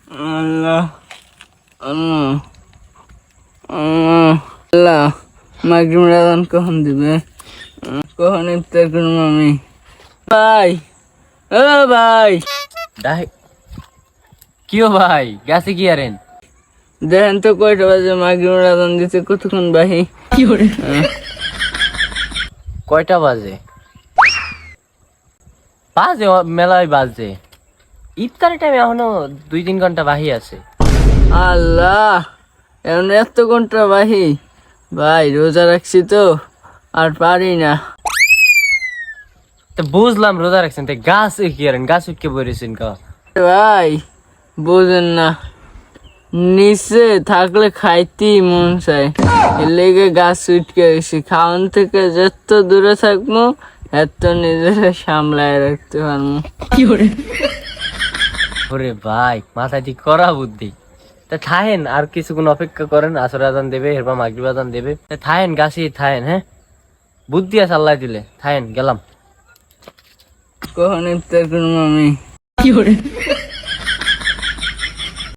আল্লাহ আল্লাহ আল্লাহ মাগরিবের আযান কখন দিবে? কখন ইফতার করব আমি? ভাই ও ভাই কিও ভাই গাছে কি আরেন? দেখেন তো কয়টা বাজে, মাগরিবের আযান দিতে কতক্ষণ বাহি? কয়টা বাজে? বাজে মেলায় বাজে। ইফতারের টাইম এখনো 2-3 ঘন্টা বাহি আছে। আল্লাহ এখন এত ঘন্টা বাহি? ভাই রোজা রাখছি তো আর পারি না। তো বুঝলাম রোজা রাখছেন, তো গাছে কি আরেন? গাছ উঠকে বলেছেন কা? ভাই বুঝেন না, নিচে থাকলে খাইতেই মন চায়, এর লেগে গাছ উঠকে গেছি। খাওয়ান থেকে যত দূরে থাকবো এত নিজেরা সামলায় রাখতে পারবো। ওরে ভাই মাথা ঠিক করা বুদ্ধি। তা থাহেন আর কিছুক্ষণ অপেক্ষা করেন, আসর আজান দেবে, এরপর মাগরিব আজান দেবে। তা থাহেন গাছে থাহেন, হ্যাঁ বুদ্ধি আছে আল্লাহ দিলে। থাহেন গেলাম। কখন ইফতার করবো আমি?